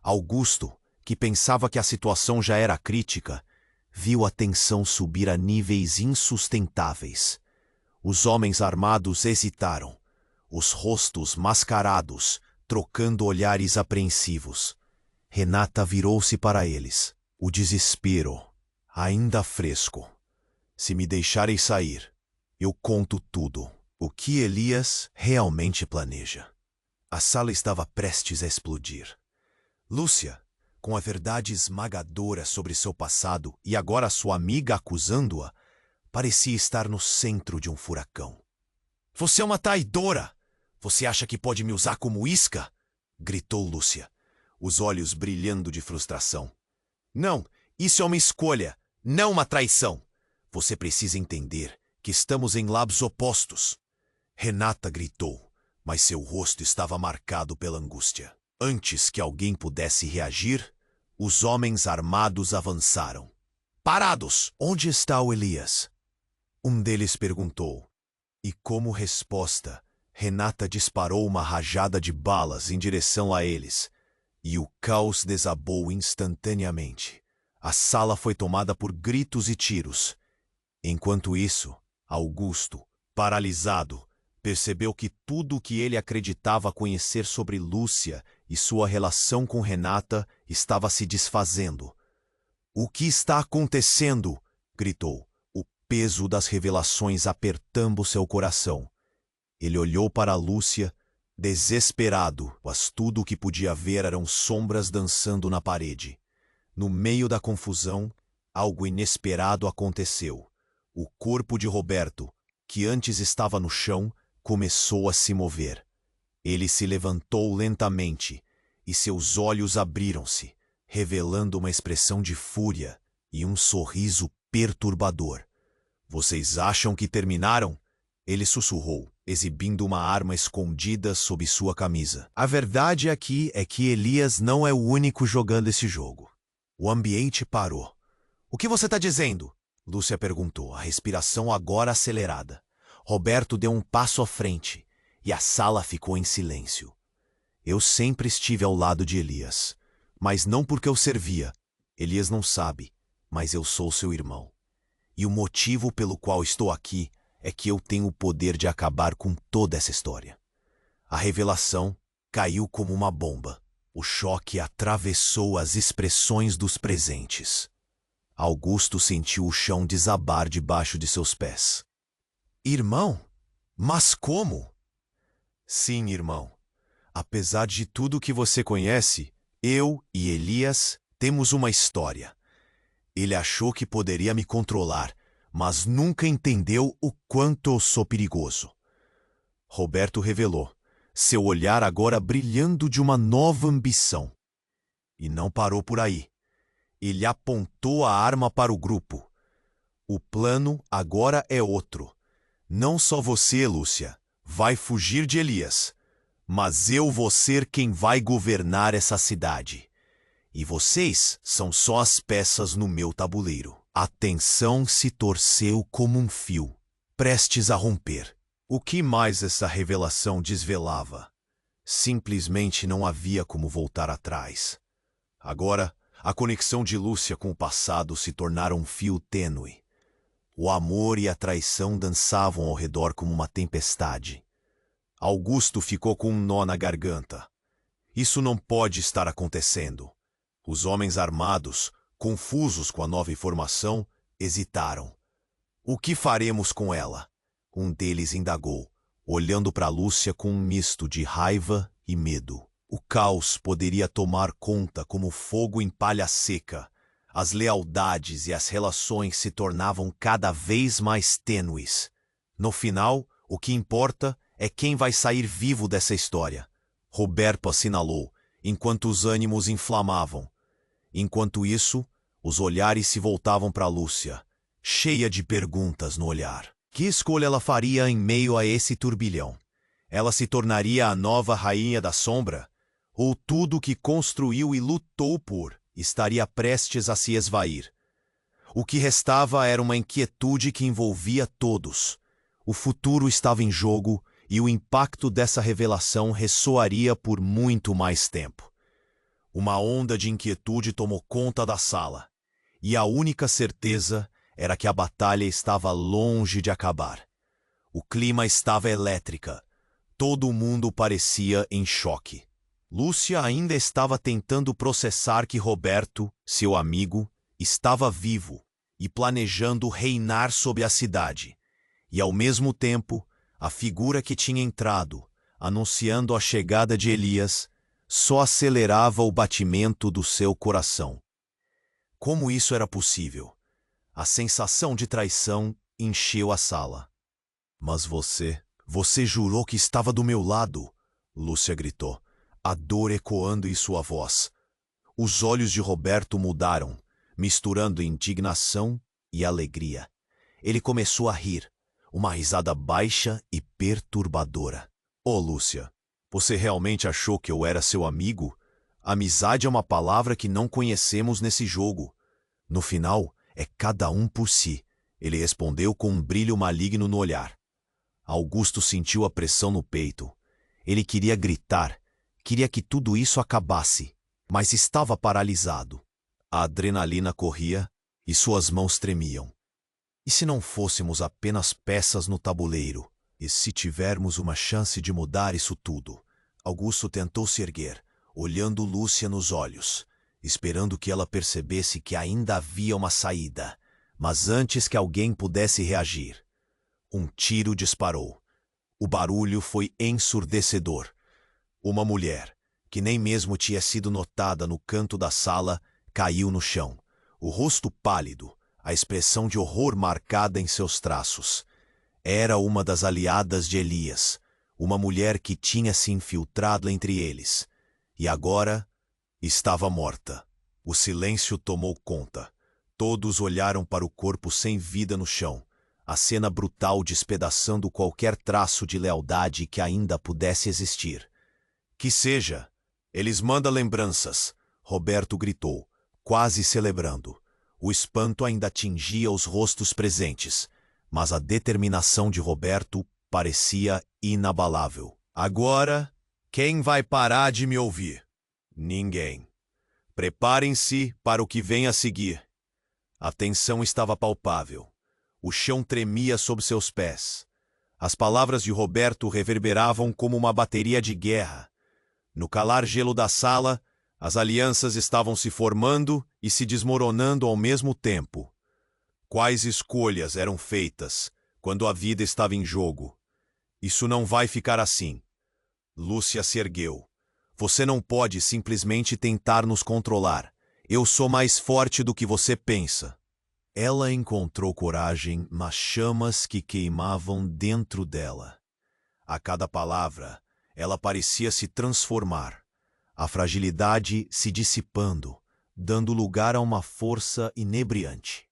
Augusto, que pensava que a situação já era crítica, viu a tensão subir a níveis insustentáveis. Os homens armados hesitaram, os rostos mascarados, trocando olhares apreensivos. Renata virou-se para eles, o desespero, ainda fresco. Se me deixarem sair, eu conto tudo. O que Elias realmente planeja. A sala estava prestes a explodir. Lúcia, com a verdade esmagadora sobre seu passado e agora sua amiga acusando-a, parecia estar no centro de um furacão. Você é uma traidora! Você acha que pode me usar como isca? Gritou Lúcia, os olhos brilhando de frustração. Não, isso é uma escolha, não uma traição. Você precisa entender que estamos em lados opostos. Renata gritou, mas seu rosto estava marcado pela angústia. Antes que alguém pudesse reagir, os homens armados avançaram. Parados! Onde está o Elias? Um deles perguntou. E como resposta, Renata disparou uma rajada de balas em direção a eles, e o caos desabou instantaneamente. A sala foi tomada por gritos e tiros. Enquanto isso, Augusto, paralisado, percebeu que tudo o que ele acreditava conhecer sobre Lúcia e sua relação com Renata estava se desfazendo. O que está acontecendo? Gritou, o peso das revelações apertando seu coração. Ele olhou para Lúcia, desesperado, mas tudo o que podia ver eram sombras dançando na parede. No meio da confusão, algo inesperado aconteceu. O corpo de Roberto, que antes estava no chão, começou a se mover. Ele se levantou lentamente, e seus olhos abriram-se, revelando uma expressão de fúria e um sorriso perturbador. Vocês acham que terminaram? Ele sussurrou, exibindo uma arma escondida sob sua camisa. A verdade aqui é que Elias não é o único jogando esse jogo. O ambiente parou. O que você está dizendo? Lúcia perguntou, a respiração agora acelerada. Roberto deu um passo à frente, e a sala ficou em silêncio. Eu sempre estive ao lado de Elias, mas não porque eu servia. Elias não sabe, mas eu sou seu irmão. E o motivo pelo qual estou aqui é que eu tenho o poder de acabar com toda essa história. A revelação caiu como uma bomba. O choque atravessou as expressões dos presentes. Augusto sentiu o chão desabar debaixo de seus pés. Irmão? Mas como? Sim, irmão. Apesar de tudo que você conhece, eu e Elias temos uma história. Ele achou que poderia me controlar, mas nunca entendeu o quanto eu sou perigoso. Roberto revelou, seu olhar agora brilhando de uma nova ambição. E não parou por aí. Ele apontou a arma para o grupo. O plano agora é outro. Não só você, Lúcia, vai fugir de Elias, mas eu vou ser quem vai governar essa cidade. E vocês são só as peças no meu tabuleiro. A tensão se torceu como um fio, prestes a romper. O que mais essa revelação desvelava? Simplesmente não havia como voltar atrás. Agora, a conexão de Lúcia com o passado se tornaram um fio tênue. O amor e a traição dançavam ao redor como uma tempestade. Augusto ficou com um nó na garganta. Isso não pode estar acontecendo. Os homens armados, confusos com a nova informação, hesitaram. O que faremos com ela? Um deles indagou, olhando para Lúcia com um misto de raiva e medo. O caos poderia tomar conta como fogo em palha seca. As lealdades e as relações se tornavam cada vez mais tênues. No final, o que importa é quem vai sair vivo dessa história. Roberto assinalou, enquanto os ânimos inflamavam. Enquanto isso, os olhares se voltavam para Lúcia, cheia de perguntas no olhar. Que escolha ela faria em meio a esse turbilhão? Ela se tornaria a nova rainha da sombra? Ou tudo o que construiu e lutou por estaria prestes a se esvair? O que restava era uma inquietude que envolvia todos. O futuro estava em jogo e o impacto dessa revelação ressoaria por muito mais tempo. Uma onda de inquietude tomou conta da sala, e a única certeza era que a batalha estava longe de acabar. O clima estava elétrica. Todo mundo parecia em choque. Lúcia ainda estava tentando processar que Roberto, seu amigo, estava vivo e planejando reinar sobre a cidade. E, ao mesmo tempo, a figura que tinha entrado, anunciando a chegada de Elias, só acelerava o batimento do seu coração. Como isso era possível? A sensação de traição encheu a sala. Mas você jurou que estava do meu lado, Lúcia gritou, a dor ecoando em sua voz. Os olhos de Roberto mudaram, misturando indignação e alegria. Ele começou a rir, uma risada baixa e perturbadora. Oh, Lúcia, você realmente achou que eu era seu amigo? Amizade é uma palavra que não conhecemos nesse jogo. No final, é cada um por si, ele respondeu com um brilho maligno no olhar. Augusto sentiu a pressão no peito. Ele queria gritar, queria que tudo isso acabasse, mas estava paralisado. A adrenalina corria e suas mãos tremiam. E se não fôssemos apenas peças no tabuleiro? E se tivermos uma chance de mudar isso tudo? Augusto tentou se erguer, olhando Lúcia nos olhos, esperando que ela percebesse que ainda havia uma saída. Mas antes que alguém pudesse reagir, um tiro disparou. O barulho foi ensurdecedor. Uma mulher, que nem mesmo tinha sido notada no canto da sala, caiu no chão, o rosto pálido, a expressão de horror marcada em seus traços. Era uma das aliadas de Elias, uma mulher que tinha se infiltrado entre eles. E agora estava morta. O silêncio tomou conta. Todos olharam para o corpo sem vida no chão, a cena brutal despedaçando qualquer traço de lealdade que ainda pudesse existir. Que seja! Eles mandam lembranças, Roberto gritou, quase celebrando. O espanto ainda atingia os rostos presentes, mas a determinação de Roberto parecia inabalável. Agora, quem vai parar de me ouvir? Ninguém. Preparem-se para o que vem a seguir. A tensão estava palpável. O chão tremia sob seus pés. As palavras de Roberto reverberavam como uma bateria de guerra. No calar gelo da sala, as alianças estavam se formando e se desmoronando ao mesmo tempo. Quais escolhas eram feitas quando a vida estava em jogo? Isso não vai ficar assim. Lúcia se ergueu. Você não pode simplesmente tentar nos controlar. Eu sou mais forte do que você pensa. Ela encontrou coragem nas chamas que queimavam dentro dela. A cada palavra, ela parecia se transformar, a fragilidade se dissipando, dando lugar a uma força inebriante.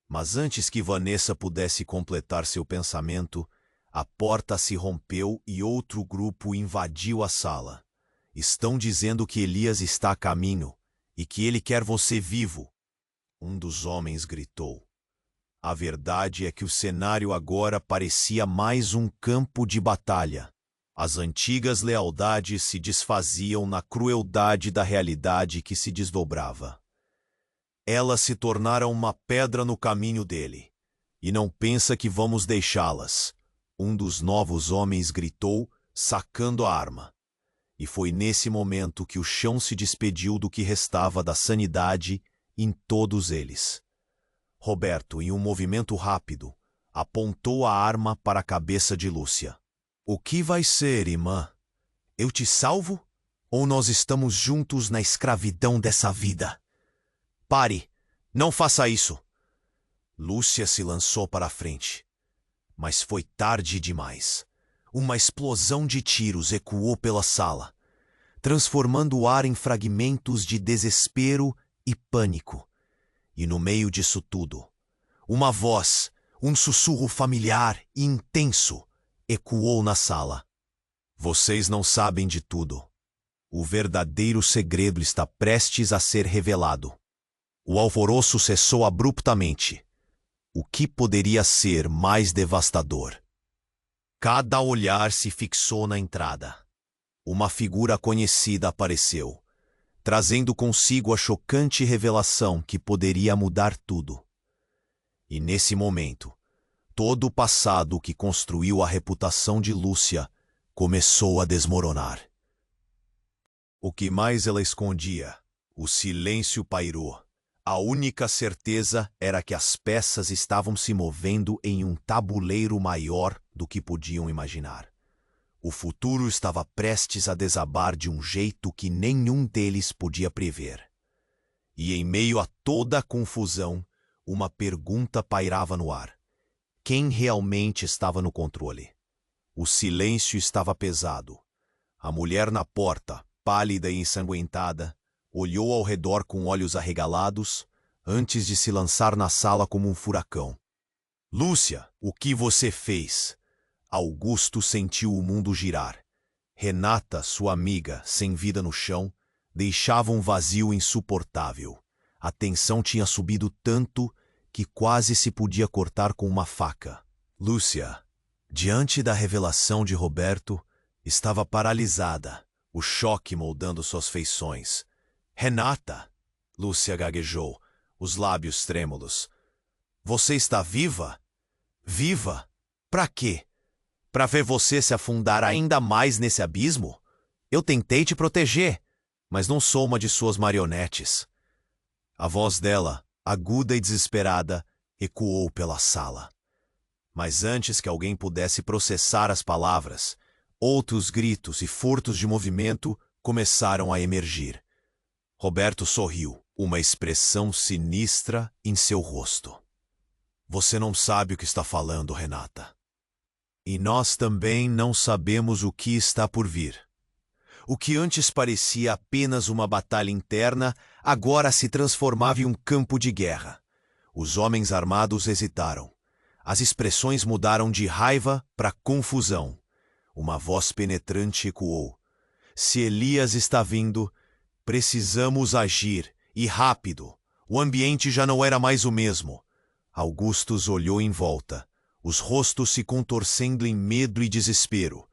Mas antes que Vanessa pudesse completar seu pensamento, a porta se rompeu e outro grupo invadiu a sala. Estão dizendo que Elias está a caminho e que ele quer você vivo. Um dos homens gritou. A verdade é que o cenário agora parecia mais um campo de batalha. As antigas lealdades se desfaziam na crueldade da realidade que se desdobrava. Elas se tornaram uma pedra no caminho dele. E não pensa que vamos deixá-las. Um dos novos homens gritou, sacando a arma. E foi nesse momento que o chão se despediu do que restava da sanidade em todos eles. Roberto, em um movimento rápido, apontou a arma para a cabeça de Lúcia. O que vai ser, irmã? Eu te salvo? Ou nós estamos juntos na escravidão dessa vida? Pare! Não faça isso! Lúcia se lançou para a frente. Mas foi tarde demais. Uma explosão de tiros ecoou pela sala, transformando o ar em fragmentos de desespero e pânico. E no meio disso tudo, uma voz, um sussurro familiar e intenso, ecoou na sala. Vocês não sabem de tudo. O verdadeiro segredo está prestes a ser revelado. O alvoroço cessou abruptamente. O que poderia ser mais devastador? Cada olhar se fixou na entrada. Uma figura conhecida apareceu, trazendo consigo a chocante revelação que poderia mudar tudo. E nesse momento, todo o passado que construiu a reputação de Lúcia começou a desmoronar. O que mais ela escondia? O silêncio pairou. A única certeza era que as peças estavam se movendo em um tabuleiro maior do que podiam imaginar. O futuro estava prestes a desabar de um jeito que nenhum deles podia prever. E em meio a toda a confusão, uma pergunta pairava no ar. Quem realmente estava no controle? O silêncio estava pesado. A mulher na porta, pálida e ensanguentada, olhou ao redor com olhos arregalados, antes de se lançar na sala como um furacão. Lúcia, o que você fez? Augusto sentiu o mundo girar. Renata, sua amiga, sem vida no chão, deixava um vazio insuportável. A tensão tinha subido tanto que quase se podia cortar com uma faca. Lúcia, diante da revelação de Roberto, estava paralisada, o choque moldando suas feições. Renata, Lúcia gaguejou, os lábios trêmulos. Você está viva? Viva? Pra quê? Pra ver você se afundar ainda mais nesse abismo? Eu tentei te proteger, mas não sou uma de suas marionetes. A voz dela, aguda e desesperada, ecoou pela sala. Mas antes que alguém pudesse processar as palavras, outros gritos e furtos de movimento começaram a emergir. Roberto sorriu, uma expressão sinistra em seu rosto. Você não sabe o que está falando, Renata. E nós também não sabemos o que está por vir. O que antes parecia apenas uma batalha interna, agora se transformava em um campo de guerra. Os homens armados hesitaram. As expressões mudaram de raiva para confusão. Uma voz penetrante ecoou. Se Elias está vindo, precisamos agir, e rápido. O ambiente já não era mais o mesmo. Augustus olhou em volta, os rostos se contorcendo em medo e desespero,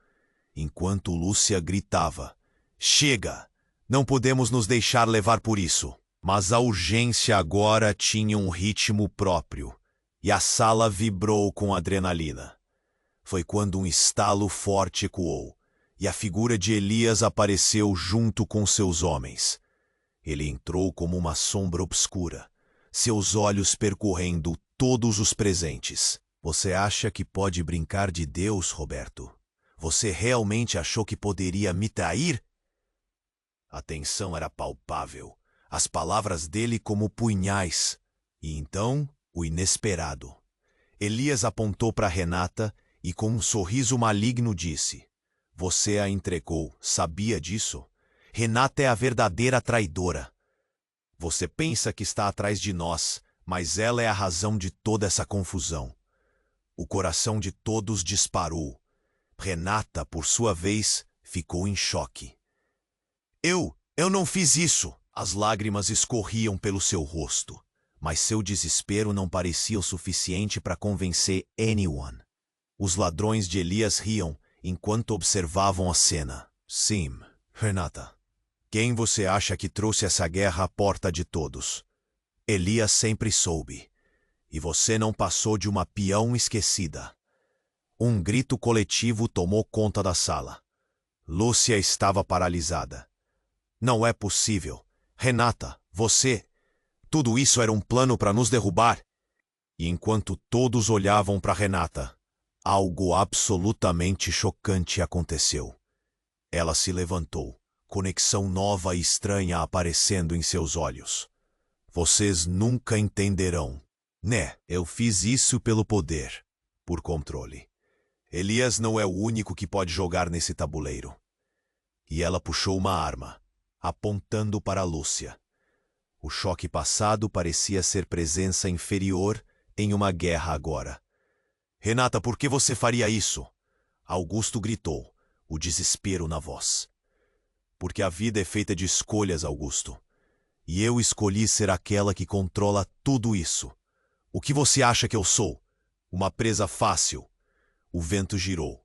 enquanto Lúcia gritava: Chega! Não podemos nos deixar levar por isso. Mas a urgência agora tinha um ritmo próprio, e a sala vibrou com adrenalina. Foi quando um estalo forte ecoou, e a figura de Elias apareceu junto com seus homens. Ele entrou como uma sombra obscura, seus olhos percorrendo todos os presentes. Você acha que pode brincar de Deus, Roberto? Você realmente achou que poderia me trair? A tensão era palpável. as palavras dele como punhais, e então o inesperado. Elias apontou para Renata e com um sorriso maligno disse: "Você a entregou, sabia disso? Renata é a verdadeira traidora. Você pensa que está atrás de nós, mas ela é a razão de toda essa confusão." O coração de todos disparou. Renata, por sua vez, ficou em choque. Eu não fiz isso!" As lágrimas escorriam pelo seu rosto, mas seu desespero não parecia o suficiente para convencer anyone. Os ladrões de Elias riam enquanto observavam a cena. "Sim, Renata. Quem você acha que trouxe essa guerra à porta de todos? Elias sempre soube. E você não passou de uma peão esquecida." Um grito coletivo tomou conta da sala. Lúcia estava paralisada. "Não é possível. Renata, você... Tudo isso era um plano para nos derrubar." E enquanto todos olhavam para Renata, algo absolutamente chocante aconteceu. Ela se levantou, conexão nova e estranha aparecendo em seus olhos. "Vocês nunca entenderão. Né, eu fiz isso pelo poder, por controle. Elias não é o único que pode jogar nesse tabuleiro." E ela puxou uma arma, apontando para Lúcia. O choque passado parecia ser presença inferior em uma guerra agora. "Renata, por que você faria isso?" Augusto gritou, o desespero na voz. "Porque a vida é feita de escolhas, Augusto. E eu escolhi ser aquela que controla tudo isso. O que você acha que eu sou? Uma presa fácil?" O vento girou,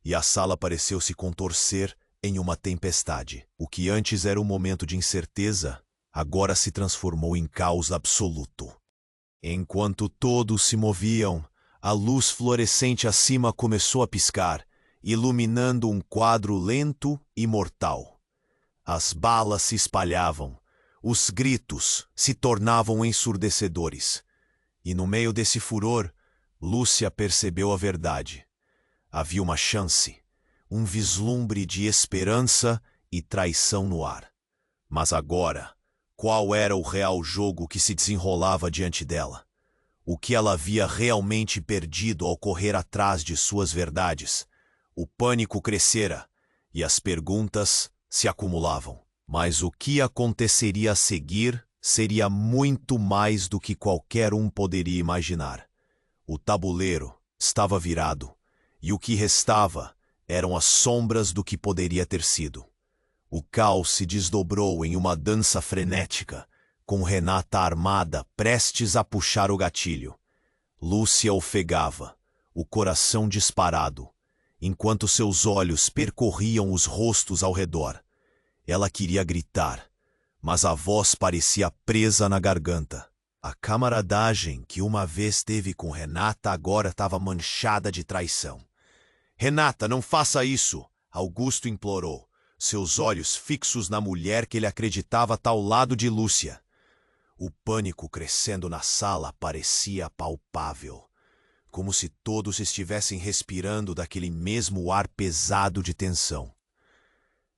e a sala pareceu se contorcer em uma tempestade. O que antes era um momento de incerteza, agora se transformou em caos absoluto. Enquanto todos se moviam, a luz fluorescente acima começou a piscar, iluminando um quadro lento e mortal. As balas se espalhavam, os gritos se tornavam ensurdecedores. E no meio desse furor, Lúcia percebeu a verdade. Havia uma chance, um vislumbre de esperança e traição no ar. Mas agora, qual era o real jogo que se desenrolava diante dela? O que ela havia realmente perdido ao correr atrás de suas verdades? O pânico crescera e as perguntas se acumulavam. Mas o que aconteceria a seguir seria muito mais do que qualquer um poderia imaginar. O tabuleiro estava virado, e o que restava eram as sombras do que poderia ter sido. O caos se desdobrou em uma dança frenética, com Renata armada, prestes a puxar o gatilho. Lúcia ofegava, o coração disparado, enquanto seus olhos percorriam os rostos ao redor. Ela queria gritar, mas a voz parecia presa na garganta. A camaradagem que uma vez teve com Renata agora estava manchada de traição. "Renata, não faça isso!" Augusto implorou, seus olhos fixos na mulher que ele acreditava estar ao lado de Lúcia. O pânico crescendo na sala parecia palpável, como se todos estivessem respirando daquele mesmo ar pesado de tensão.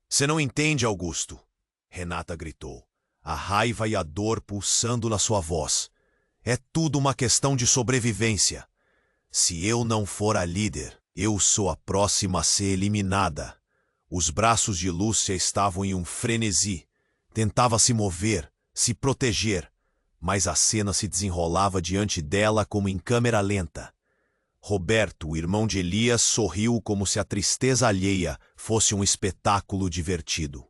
"Você não entende, Augusto!" Renata gritou, a raiva e a dor pulsando na sua voz. "É tudo uma questão de sobrevivência. Se eu não for a líder, eu sou a próxima a ser eliminada." Os braços de Lúcia estavam em um frenesi. Tentava se mover, se proteger, mas a cena se desenrolava diante dela como em câmera lenta. Roberto, o irmão de Elias, sorriu como se a tristeza alheia fosse um espetáculo divertido.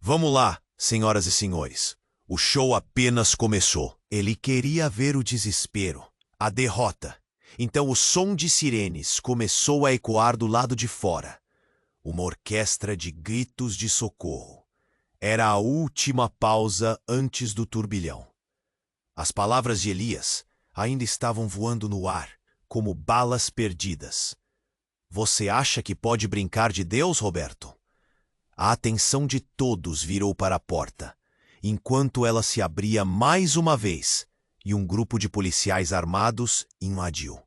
"Vamos lá, senhoras e senhores. O show apenas começou." Ele queria ver o desespero, a derrota. Então o som de sirenes começou a ecoar do lado de fora. Uma orquestra de gritos de socorro. Era a última pausa antes do turbilhão. As palavras de Elias ainda estavam voando no ar, como balas perdidas. "Você acha que pode brincar de Deus, Roberto?" A atenção de todos virou para a porta, enquanto ela se abria mais uma vez, e um grupo de policiais armados invadiu.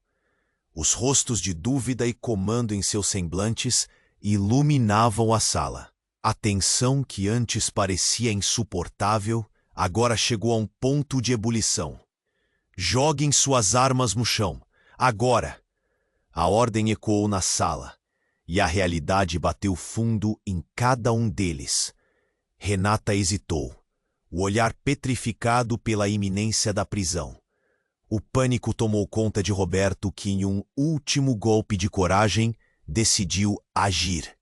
Os rostos de dúvida e comando em seus semblantes iluminavam a sala. A tensão que antes parecia insuportável, agora chegou a um ponto de ebulição. Joguem suas armas no chão, agora! A ordem ecoou na sala, e a realidade bateu fundo em cada um deles. Renata hesitou, o olhar petrificado pela iminência da prisão. O pânico tomou conta de Roberto, que, em um último golpe de coragem, decidiu agir.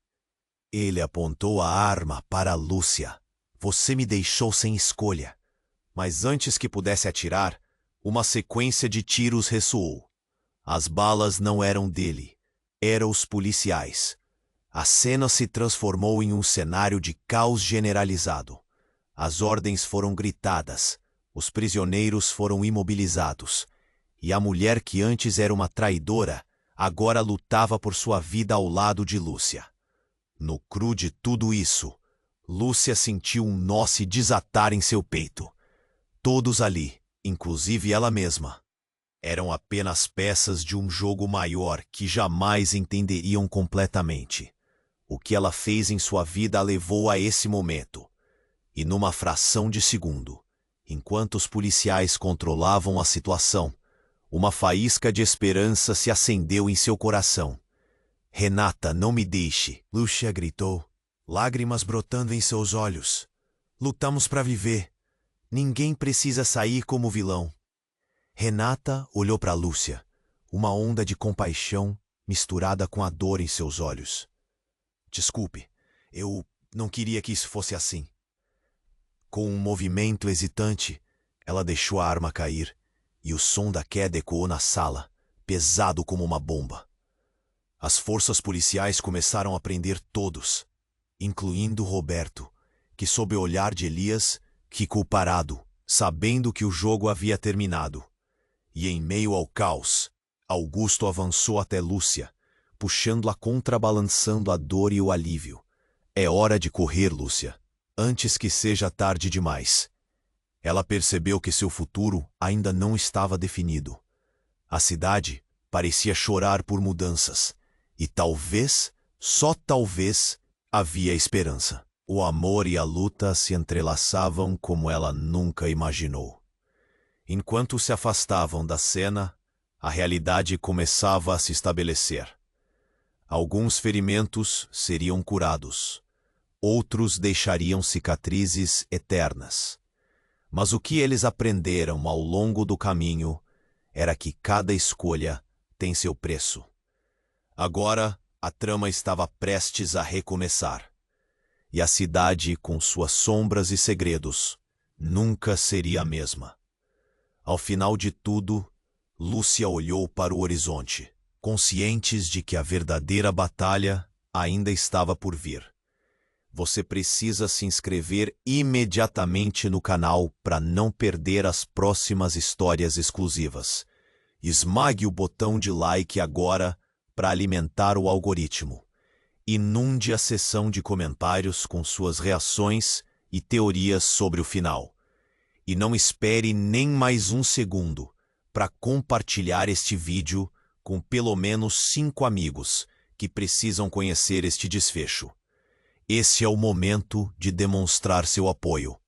Ele apontou a arma para Lúcia. Você me deixou sem escolha. Mas antes que pudesse atirar, uma sequência de tiros ressoou. As balas não eram dele, eram os policiais. A cena se transformou em um cenário de caos generalizado. As ordens foram gritadas, os prisioneiros foram imobilizados, e a mulher que antes era uma traidora, agora lutava por sua vida ao lado de Lúcia. No cru de tudo isso, Lúcia sentiu um nó se desatar em seu peito. Todos ali, inclusive ela mesma, eram apenas peças de um jogo maior que jamais entenderiam completamente. O que ela fez em sua vida a levou a esse momento. E numa fração de segundo, enquanto os policiais controlavam a situação, uma faísca de esperança se acendeu em seu coração. Renata, não me deixe, Lúcia gritou, lágrimas brotando em seus olhos. Lutamos para viver. Ninguém precisa sair como vilão. Renata olhou para Lúcia, uma onda de compaixão misturada com a dor em seus olhos. Desculpe, eu não queria que isso fosse assim. Com um movimento hesitante, ela deixou a arma cair, e o som da queda ecoou na sala, pesado como uma bomba. As forças policiais começaram a prender todos, incluindo Roberto, que, sob o olhar de Elias, ficou parado, sabendo que o jogo havia terminado. E em meio ao caos, Augusto avançou até Lúcia, puxando-a, contrabalançando a dor e o alívio. É hora de correr, Lúcia, antes que seja tarde demais. Ela percebeu que seu futuro ainda não estava definido. A cidade parecia chorar por mudanças, e talvez, só talvez, havia esperança. O amor e a luta se entrelaçavam como ela nunca imaginou. Enquanto se afastavam da cena, a realidade começava a se estabelecer. Alguns ferimentos seriam curados, outros deixariam cicatrizes eternas. Mas o que eles aprenderam ao longo do caminho era que cada escolha tem seu preço. Agora, a trama estava prestes a recomeçar. E a cidade, com suas sombras e segredos, nunca seria a mesma. Ao final de tudo, Lúcia olhou para o horizonte, conscientes de que a verdadeira batalha ainda estava por vir. Você precisa se inscrever imediatamente no canal para não perder as próximas histórias exclusivas. Esmague o botão de like agora para alimentar o algoritmo. Inunde a seção de comentários com suas reações e teorias sobre o final. E não espere nem mais um segundo para compartilhar este vídeo com pelo menos 5 amigos que precisam conhecer este desfecho. Esse é o momento de demonstrar seu apoio.